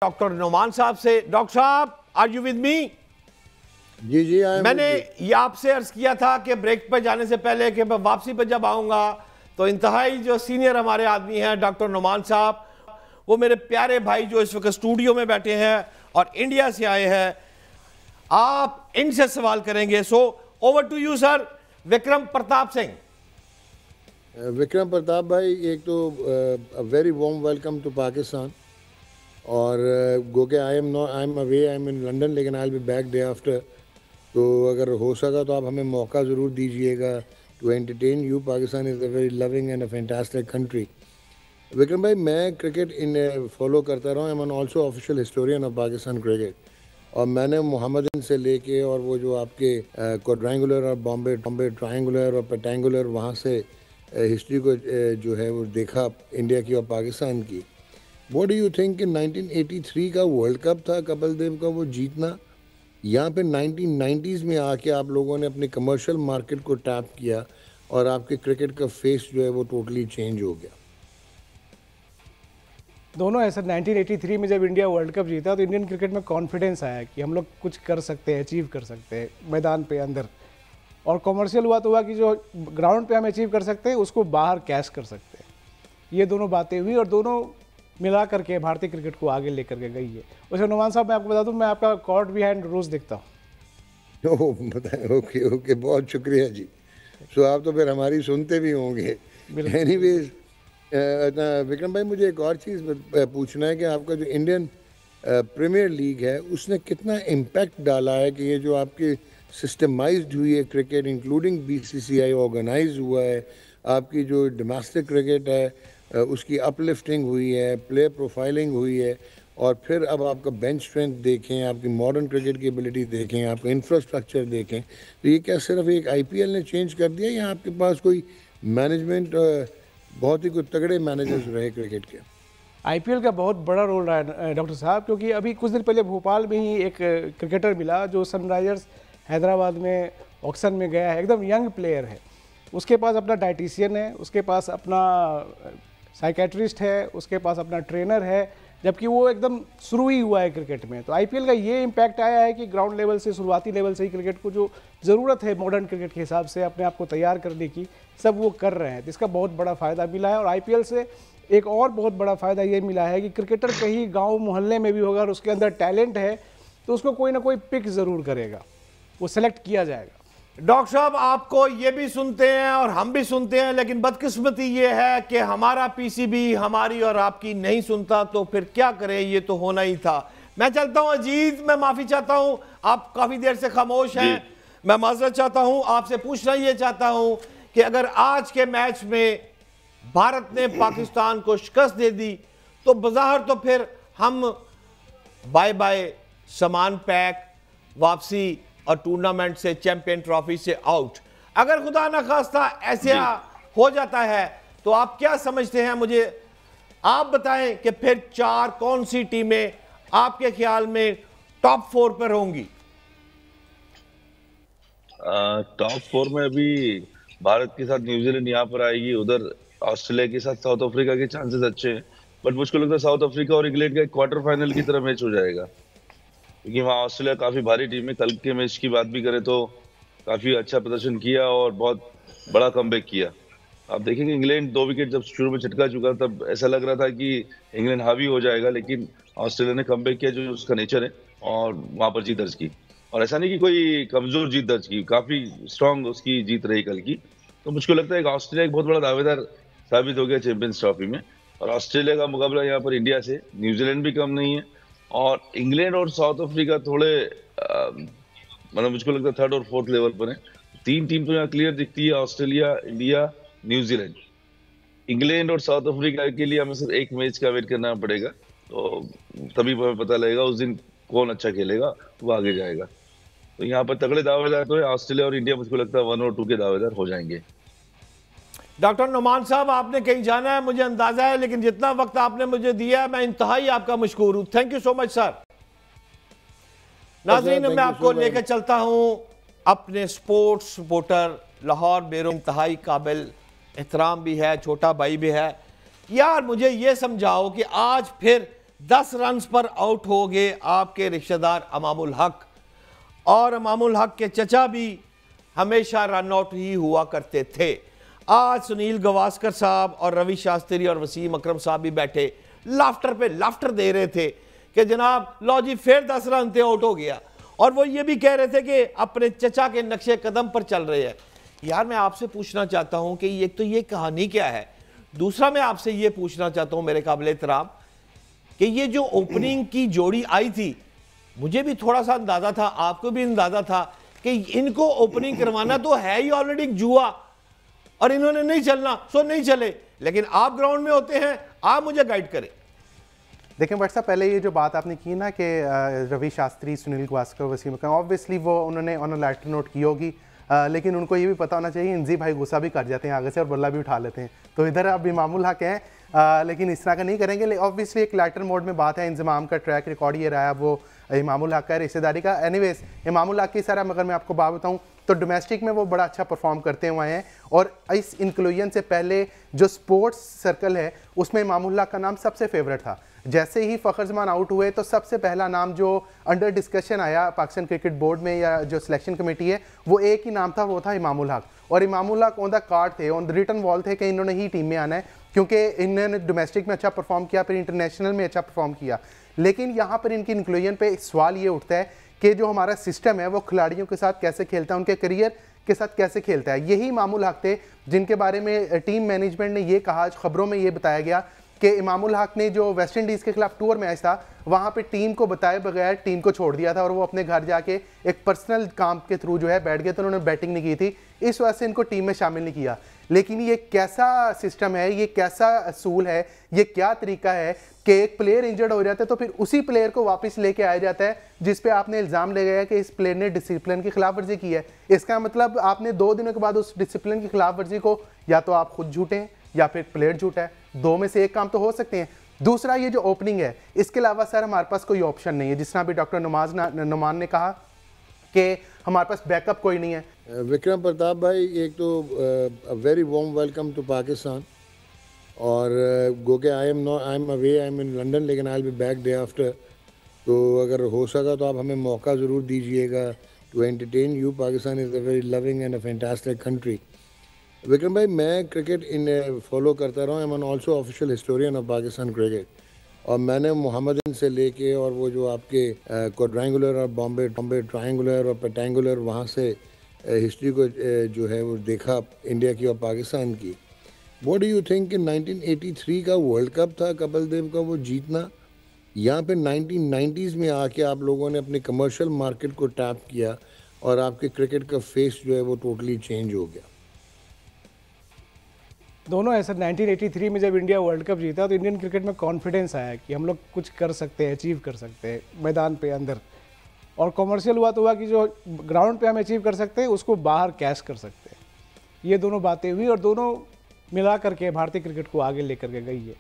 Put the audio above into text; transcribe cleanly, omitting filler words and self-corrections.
Doctor Noman साहब से। Doctor साहब, आर यू विद मी? जी जी मैंने ये आपसे अर्ज किया था कि ब्रेक पर जाने से पहले कि मैं वापसी पर जब आऊंगा तो इंतहाई जो सीनियर हमारे आदमी हैं डॉक्टर नोमान साहब, वो मेरे प्यारे भाई जो इस वक्त स्टूडियो में बैठे हैं और इंडिया से आए हैं, आप इनसे सवाल करेंगे। So over to you sir. Vikram Pratap Singh. Vikram Pratap भाई, एक तो very warm welcome to Pakistan. और गो के I am away, I am in London, लेकिन I will be back day after. तो अगर हो सका तो आप हमें मौका ज़रूर दीजिएगा to entertain you. Pakistan is a very loving and a fantastic country. Vikram भाई, मैं क्रिकेट फॉलो करता रहा हूँ। I am also official historian of Pakistan cricket. और मैंने मोहम्मदन से लेके और वो जो आपके क्वाड्रेंगुलर और बॉम्बे ट्रायंगुलर और पेटेंगुलर, वहाँ से हिस्ट्री को जो है वो देखा इंडिया की और पाकिस्तान की। व्हाट डू यू थिंक कि 1983 का वर्ल्ड कप था कपिल देव का, वो जीतना, यहाँ पे 1990s में आके आप लोगों ने अपनी कमर्शियल मार्केट को टैप किया और आपके क्रिकेट का फेस जो है वो टोटली चेंज हो गया। दोनों है सर। 1983 में जब इंडिया वर्ल्ड कप जीता तो इंडियन क्रिकेट में कॉन्फिडेंस आया कि हम लोग कुछ कर सकते हैं, अचीव कर सकते हैं मैदान पे अंदर। और कमर्शियल हुआ तो हुआ कि जो ग्राउंड पे हम अचीव कर सकते हैं उसको बाहर कैश कर सकते हैं। ये दोनों बातें हुई और दोनों मिला करके भारतीय क्रिकेट को आगे लेकर के गई है। वैसे नोमान साहब, मैं आपको बता दूं, मैं आपका कॉर्ट बिहाइंड रोज़ देखता हूँ। बताएं। ओके ओके, बहुत शुक्रिया जी। सो आप तो फिर हमारी सुनते भी होंगे। एनीवेज, विक्रम भाई, मुझे एक और चीज़ पूछना है कि आपका जो इंडियन प्रीमियर लीग है उसने कितना इम्पैक्ट डाला है कि ये जो आपकी सिस्टमाइज्ड हुई है क्रिकेट, इंक्लूडिंग बीसीसीआई ऑर्गेनाइज हुआ है, आपकी जो डोमेस्टिक क्रिकेट है उसकी अपलिफ्टिंग हुई है, प्लेयर प्रोफाइलिंग हुई है, और फिर अब आपका बेंच स्ट्रेंथ देखें, आपकी मॉडर्न क्रिकेट की एबिलिटी देखें, आपका इंफ्रास्ट्रक्चर देखें, तो ये क्या सिर्फ एक आईपीएल ने चेंज कर दिया या आपके पास कोई मैनेजमेंट, बहुत ही कुछ तगड़े मैनेजर्स रहे क्रिकेट के? आईपीएल का बहुत बड़ा रोल रहा है डॉक्टर साहब, क्योंकि अभी कुछ दिन पहले भोपाल में ही एक क्रिकेटर मिला जो सनराइजर्स हैदराबाद में ऑक्शन में गया है। एकदम यंग प्लेयर है, उसके पास अपना डाइटिशियन है, उसके पास अपना साइकेट्रिस्ट है, उसके पास अपना ट्रेनर है, जबकि वो एकदम शुरू ही हुआ है क्रिकेट में। तो आईपीएल का ये इम्पैक्ट आया है कि ग्राउंड लेवल से, शुरुआती लेवल से ही क्रिकेट को जो ज़रूरत है मॉडर्न क्रिकेट के हिसाब से अपने आप को तैयार करने की, सब वो कर रहे हैं। तो इसका बहुत बड़ा फ़ायदा मिला है। और आईपीएल से एक और बहुत बड़ा फ़ायदा ये मिला है कि क्रिकेटर कहीं गाँव मोहल्ले में भी होगा और उसके अंदर टैलेंट है तो उसको कोई ना कोई पिक ज़रूर करेगा, वो सेलेक्ट किया जाएगा। डॉक्टर साहब, आपको ये भी सुनते हैं और हम भी सुनते हैं, लेकिन बदकिस्मती ये है कि हमारा पीसीबी हमारी और आपकी नहीं सुनता, तो फिर क्या करें, ये तो होना ही था। मैं चलता हूं अजीज, मैं माफी चाहता हूं, आप काफी देर से खामोश हैं, मैं माजरत चाहता हूं। आपसे पूछना ये चाहता हूं कि अगर आज के मैच में भारत ने पाकिस्तान को शिकस्त दे दी तो बज़ाहिर तो फिर हम बाय बाय, सामान पैक, वापसी और टूर्नामेंट से, चैंपियन ट्रॉफी से आउट। अगर खुदा न खास्ता ऐसा हो जाता है तो आप क्या समझते हैं, मुझे आप बताएं कि फिर चार कौन सी टीमें आपके ख्याल में टॉप 4 पर होंगी? टॉप 4 में अभी भारत के साथ न्यूजीलैंड यहाँ पर आएगी, उधर ऑस्ट्रेलिया के साथ साउथ अफ्रीका के चांसेस अच्छे हैं, बट मुझको लगता है साउथ अफ्रीका और इंग्लैंड का एक क्वार्टर फाइनल की तरह मैच हो जाएगा, क्योंकि वहाँ ऑस्ट्रेलिया काफी भारी टीम है। कल के मैच की बात भी करें तो काफी अच्छा प्रदर्शन किया और बहुत बड़ा कमबैक किया। आप देखेंगे इंग्लैंड 2 विकेट जब शुरू में चटका चुका तब ऐसा लग रहा था कि इंग्लैंड हावी हो जाएगा, लेकिन ऑस्ट्रेलिया ने कमबैक किया, जो उसका नेचर है, और वहां पर जीत दर्ज की। और ऐसा नहीं कि कोई कमजोर जीत दर्ज की, काफी स्ट्रांग उसकी जीत रही कल की। तो मुझको लगता है कि ऑस्ट्रेलिया एक बहुत बड़ा दावेदार साबित हो गया चैंपियंस ट्रॉफी में। और ऑस्ट्रेलिया का मुकाबला यहाँ पर इंडिया से, न्यूजीलैंड भी कम नहीं है, और इंग्लैंड और साउथ अफ्रीका थोड़े मतलब मुझको लगता है 3rd और 4th लेवल पर है। 3 टीम तो यहाँ क्लियर दिखती है, ऑस्ट्रेलिया, इंडिया, न्यूजीलैंड। इंग्लैंड और साउथ अफ्रीका के लिए हमें सिर्फ एक मैच का वेट करना पड़ेगा, तो तभी हमें पता लगेगा उस दिन कौन अच्छा खेलेगा, वो आगे जाएगा। तो यहाँ पर तगड़े दावेदार तो है, ऑस्ट्रेलिया और इंडिया मुझको लगता है 1 और 2 के दावेदार हो जाएंगे। डॉक्टर नोमान साहब, आपने कहीं जाना है मुझे अंदाजा है, लेकिन जितना वक्त आपने मुझे दिया है मैं इंतहाई आपका मशकूर हूं। Thank you so much sir. नाज़रीन, मैं आपको लेकर चलता हूं अपने स्पोर्ट्स सपोर्टर लाहौर बेरो, इंतहाई काबिल एहतराम भी है, छोटा भाई भी है। यार मुझे ये समझाओ कि आज फिर 10 रन पर आउट हो गए आपके रिश्तेदार इमामुल हक, और इमामुल हक के चचा भी हमेशा रन आउट ही हुआ करते थे। आज सुनील गावस्कर साहब और रवि शास्त्री और वसीम अकरम साहब भी बैठे लाफ्टर पे लाफ्टर दे रहे थे कि जनाब लो जी फिर 10 रन थे आउट हो गया, और वो ये भी कह रहे थे कि अपने चचा के नक्शे कदम पर चल रहे हैं। यार मैं आपसे पूछना चाहता हूं कि एक तो ये कहानी क्या है, दूसरा मैं आपसे ये पूछना चाहता हूं मेरे काबिल एहतराम कि ये जो ओपनिंग की जोड़ी आई थी, मुझे भी थोड़ा सा अंदाजा था, आपको भी अंदाजा था कि इनको ओपनिंग करवाना तो है ही ऑलरेडी जुआ, और इन्होंने नहीं चलना सो नहीं चले। लेकिन आप ग्राउंड में होते हैं, आप मुझे गाइड करें। देखें भट्ट साहब, पहले ये जो बात आपने की ना कि रवि शास्त्री, सुनील गावस्कर, वसीम अकरम, ऑब्वियसली वो उन्होंने ऑन अ लाइटर नोट की होगी, लेकिन उनको ये भी पता होना चाहिए इंजी भाई गुस्सा भी कर जाते हैं आगे से और बल्ला भी उठा लेते हैं। तो इधर अब इमामुल हक हैं, लेकिन इस तरह का नहीं करेंगे। ऑब्वियसली एक लाइटर मोड में बात है, इंजमाम का ट्रैक रिकॉर्ड ये रहा वो इमामुल हक का रिश्तेदारी का। एनीवेज इमामुल हक की सारा, मगर मैं आपको बात बताऊँ तो डोमेस्टिक में वो बड़ा अच्छा परफॉर्म करते हुए हैं, और इस इंक्लूजन से पहले जो स्पोर्ट्स सर्कल है उसमें इमामुल हक का नाम सबसे फेवरेट था। जैसे ही फ़खर जमान आउट हुए तो सबसे पहला नाम जो अंडर डिस्कशन आया पाकिस्तान क्रिकेट बोर्ड में या जो सिलेक्शन कमेटी है, वो एक ही नाम था, वो था इमामुल हक। और Imamul Haq on the card थे, ऑन द रिटन वॉल थे कि इन्होंने ही टीम में आना है, क्योंकि इन्होंने डोमेस्टिक में अच्छा परफॉर्म किया, फिर इंटरनेशनल में अच्छा परफॉर्म किया। लेकिन यहाँ पर इनकी इंक्लूजन पे सवाल ये उठता है कि जो हमारा सिस्टम है वो खिलाड़ियों के साथ कैसे खेलता है, उनके करियर के साथ कैसे खेलता है। यही इमामुल हक थे जिनके बारे में टीम मैनेजमेंट ने ये कहा, खबरों में ये बताया गया कि इमामुल हक ने जो वेस्ट इंडीज़ के खिलाफ टूर मैच था वहाँ पे टीम को बताए बगैर टीम को छोड़ दिया था, और वो अपने घर जाके एक पर्सनल काम के थ्रू जो है बैठ गए, तो उन्होंने बैटिंग नहीं की थी, इस वजह से इनको टीम में शामिल नहीं किया। लेकिन ये कैसा सिस्टम है, ये कैसा असूल है, ये क्या तरीका है कि एक प्लेयर इंजर्ड हो जाता है तो फिर उसी प्लेयर को वापस लेके आया जाता है जिस पे आपने इल्ज़ाम लगाया कि इस प्लेयर ने डिसिप्लिन की खिलाफ वर्जी की है। इसका मतलब आपने 2 दिनों के बाद उस डिसिप्लिन की खिलाफ वर्जी को या तो आप खुद झूठे हैं या फिर प्लेयर झूठा है, 2 में से एक काम तो हो सकते हैं। दूसरा, ये जो ओपनिंग है इसके अलावा सर हमारे पास कोई ऑप्शन नहीं है, जिस तरह भी डॉक्टर नुमान ने कहा कि हमारे पास बैकअप कोई नहीं है। विक्रम प्रताप भाई, एक तो very warm welcome to Pakistan, और गो के I am away, I am in London, लेकिन I will be back day after. तो अगर हो सका तो आप हमें मौका ज़रूर दीजिएगा to entertain you. Pakistan is a very loving and a fantastic country. Vikram भाई, मैं क्रिकेट फॉलो करता रहा हूँ, I am also official historian of Pakistan cricket, और मैंने मोहम्मदन से लेके और वो जो आपके क्वाड्रेंगुलर और बॉम्बे ट्रायंगुलर और पेटेंगुलर वहाँ से हिस्ट्री को जो है वो देखा इंडिया की और पाकिस्तान की। व्हाट डू यू थिंक कि 1983 का वर्ल्ड कप था कपिल देव का, वो जीतना, यहाँ पे 1990s में आके आप लोगों ने अपने कमर्शियल मार्केट को टैप किया और आपके क्रिकेट का फेस जो है वो टोटली चेंज हो गया। दोनों है सर। 1983 में जब इंडिया वर्ल्ड कप जीता तो इंडियन क्रिकेट में कॉन्फिडेंस आया कि हम लोग कुछ कर सकते हैं, अचीव कर सकते हैं मैदान पे अंदर, और कमर्शियल हुआ तो हुआ कि जो ग्राउंड पे हम अचीव कर सकते हैं उसको बाहर कैश कर सकते हैं। ये दोनों बातें हुई और दोनों मिला करके भारतीय क्रिकेट को आगे लेकर के गई है।